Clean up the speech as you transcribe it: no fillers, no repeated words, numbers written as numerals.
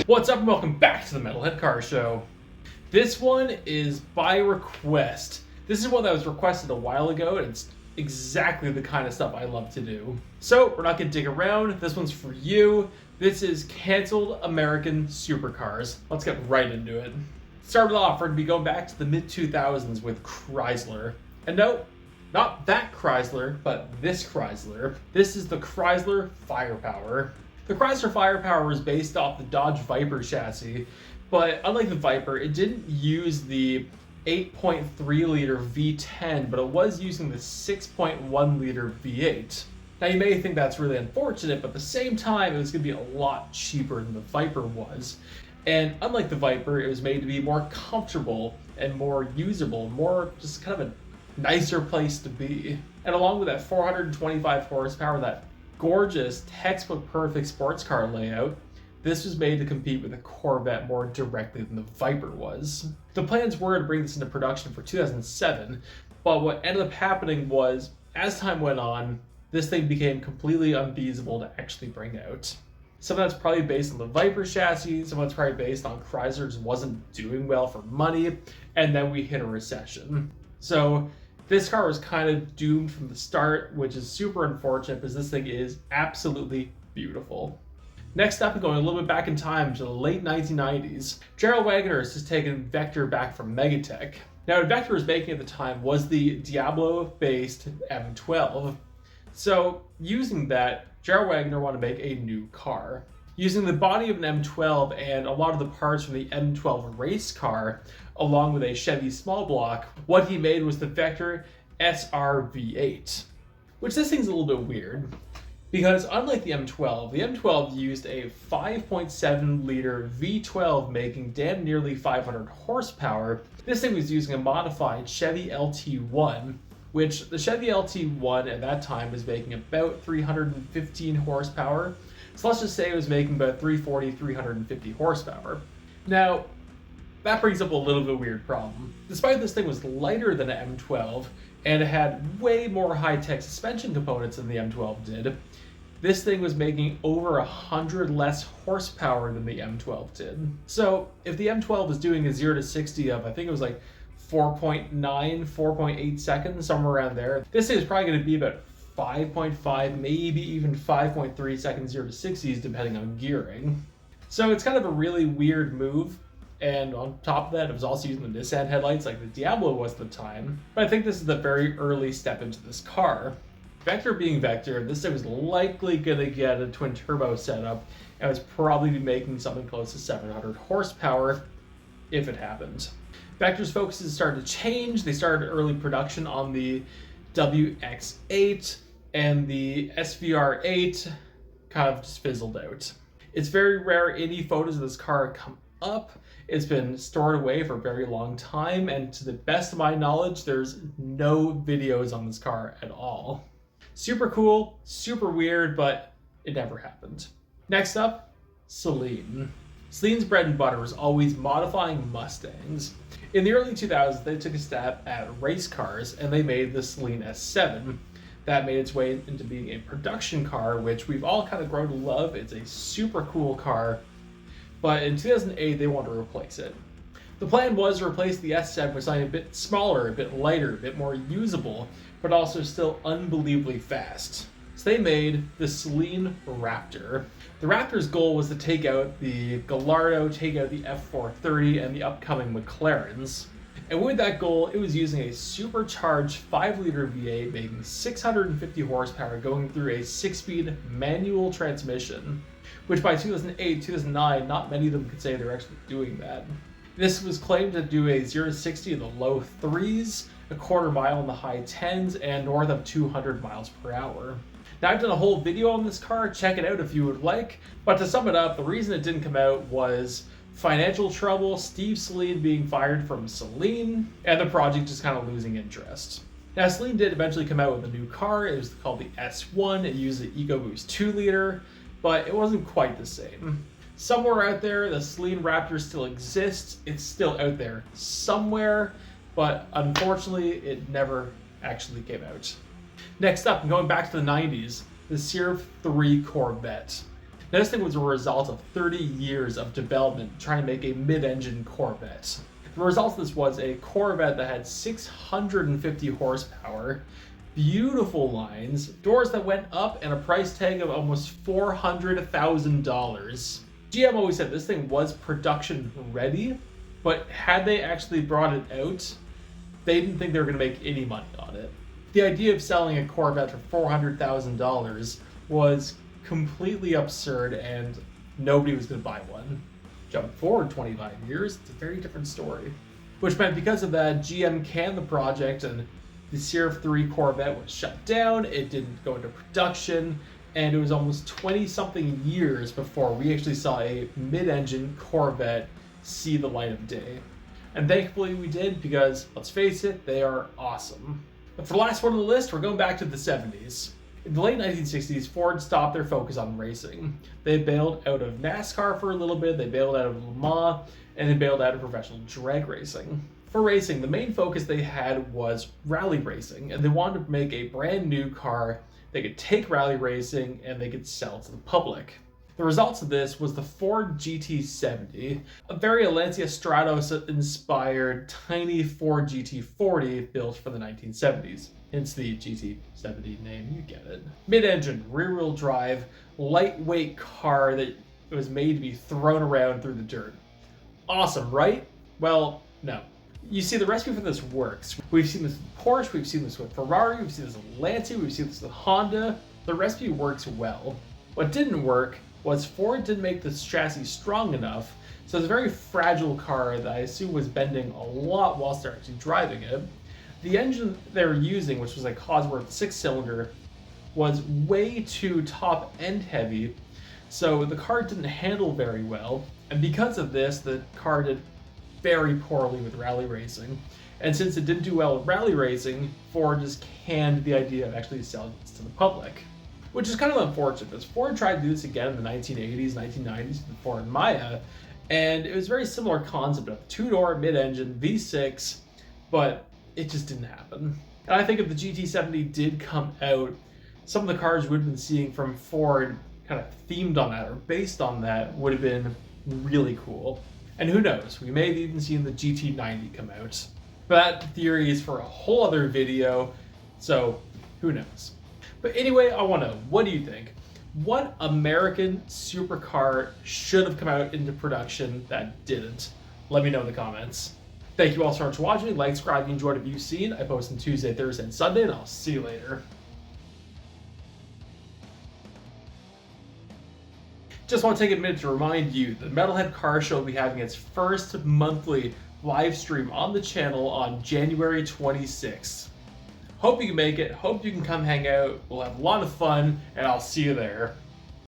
What's up and welcome back to the Metalhead Car Show. This one is by request. This is one that was requested a while ago and it's exactly the kind of stuff I love to do. So we're not going to dig around, this one's for you. This is Canceled American Supercars. Let's get right into it. Started off, we're going to be going back to the mid-2000s with Chrysler. And no, not that Chrysler, but this Chrysler. This is the Chrysler Firepower. The Chrysler Firepower is based off the Dodge Viper chassis, but unlike the Viper, it didn't use the 8.3 liter V10, but it was using the 6.1 liter V8. Now you may think that's really unfortunate, but at the same time, it was going to be a lot cheaper than the Viper was. And unlike the Viper, it was made to be more comfortable and more usable, more just kind of a nicer place to be. And along with that 425 horsepower, that gorgeous textbook perfect sports car layout, this was made to compete with the Corvette more directly than the Viper was. The plans were to bring this into production for 2007, but what ended up happening was, as time went on, this thing became completely unfeasible to actually bring out. Some of that's probably based on the Viper chassis, some of it's probably based on Chrysler just wasn't doing well for money, and then we hit a recession. So this car was kind of doomed from the start, which is super unfortunate because this thing is absolutely beautiful. Next up, going a little bit back in time to the late 1990s, Gerald Wagoners has taken Vector back from Megatech. Now, what Vector was making at the time was the Diablo-based M12. So, using that, Gerald Wagoner wanted to make a new car. Using the body of an M12 and a lot of the parts from the M12 race car, along with a Chevy small block, what he made was the Vector SR-V8. Which this thing's a little bit weird, because unlike the M12 used a 5.7 liter V12 making damn nearly 500 horsepower. This thing was using a modified Chevy LT1, which the Chevy LT1 at that time was making about 315 horsepower. So let's just say it was making about 340, 350 horsepower. Now, that brings up a little bit weird problem. Despite this thing was lighter than an M12, and it had way more high-tech suspension components than the M12 did, this thing was making over 100 less horsepower than the M12 did. So if the M12 was doing a 0 to 60 of, I think it was like 4.9, 4.8 seconds, somewhere around there, this thing is probably going to be about 5.5, maybe even 5.3 seconds 0 to 60s, depending on gearing. So it's kind of a really weird move. And on top of that, it was also using the Nissan headlights like the Diablo was at the time. But I think this is the very early step into this car. Vector being Vector, this thing was likely going to get a twin turbo setup and was probably be making something close to 700 horsepower if it happened. Vector's focuses started to change. They started early production on the WX8, and the SVR8 kind of just fizzled out. It's very rare any photos of this car come up. It's been stored away for a very long time, and to the best of my knowledge, there's no videos on this car at all. Super cool, super weird, but it never happened. Next up, Saleen. Saleen's bread and butter was always modifying Mustangs. In the early 2000s, they took a stab at race cars, and they made the Saleen S7. That made its way into being a production car, which we've all kind of grown to love. It's a super cool car. But in 2008, they wanted to replace it. The plan was to replace the S7 with something a bit smaller, a bit lighter, a bit more usable, but also still unbelievably fast. So they made the Saleen Raptor. The Raptor's goal was to take out the Gallardo, take out the F430, and the upcoming McLarens. And with that goal, it was using a supercharged 5-liter V8 making 650 horsepower going through a 6-speed manual transmission, which by 2008, 2009, not many of them could say they're actually doing that. This was claimed to do a 0 to 60 in the low 3s, a quarter mile in the high 10s, and north of 200 miles per hour. Now, I've done a whole video on this car, check it out if you would like, but to sum it up, the reason it didn't come out was financial trouble, Steve Saleen being fired from Saleen, and the project just kind of losing interest. Now, Saleen did eventually come out with a new car. It was called the S1. It used the EcoBoost 2-liter, but it wasn't quite the same. Somewhere out there, the Saleen Raptor still exists. It's still out there somewhere, but unfortunately, it never actually came out. Next up, going back to the 90s, the Sierra 3 Corvette. Now, this thing was a result of 30 years of development trying to make a mid-engine Corvette. The result of this was a Corvette that had 650 horsepower, beautiful lines, doors that went up, and a price tag of almost $400,000. GM always said this thing was production ready, but had they actually brought it out, they didn't think they were going to make any money on it. The idea of selling a Corvette for $400,000 was completely absurd, and nobody was going to buy one. Jump forward 25 years, it's a very different story. Which meant because of that, GM canned the project, and the Sierra 3 Corvette was shut down, it didn't go into production, and it was almost 20-something years before we actually saw a mid-engine Corvette see the light of day. And thankfully we did, because, let's face it, they are awesome. But for the last one on the list, we're going back to the 70s. In the late 1960s, Ford stopped their focus on racing. They bailed out of NASCAR for a little bit, they bailed out of Le Mans, and they bailed out of professional drag racing. For racing, the main focus they had was rally racing, and they wanted to make a brand new car they could take rally racing and they could sell to the public. The results of this was the Ford GT70, a very Lancia Stratos-inspired tiny Ford GT40 built for the 1970s. Hence the GT70 name, you get it. Mid-engine, rear-wheel drive, lightweight car that was made to be thrown around through the dirt. Awesome, right? Well, no. You see, the recipe for this works. We've seen this with Porsche, we've seen this with Ferrari, we've seen this with Lancia, we've seen this with Honda. The recipe works well. What didn't work was Ford didn't make this chassis strong enough, so it's a very fragile car that I assume was bending a lot whilst they're actually driving it. The engine they were using, which was a Cosworth 6-cylinder, was way too top-end heavy, so the car didn't handle very well, and because of this, the car did very poorly with rally racing. And since it didn't do well with rally racing, Ford just canned the idea of actually selling this to the public. Which is kind of unfortunate, because Ford tried to do this again in the 1980s, 1990s with the Ford Maya, and it was a very similar concept of two-door, mid-engine, V6, but it just didn't happen. And I think if the GT70 did come out, some of the cars we'd been seeing from Ford kind of themed on that or based on that would have been really cool. And who knows, we may have even seen the GT90 come out. But that theory is for a whole other video, so who knows. But anyway, I want to know, what do you think? What American supercar should have come out into production that didn't? Let me know in the comments. Thank you all so much for watching. Like, subscribe if you enjoyed what you've seen. I post on Tuesday, Thursday, and Sunday, and I'll see you later. Just want to take a minute to remind you the Metalhead Car Show will be having its first monthly live stream on the channel on January 26th. Hope you can make it, hope you can come hang out, we'll have a lot of fun, and I'll see you there.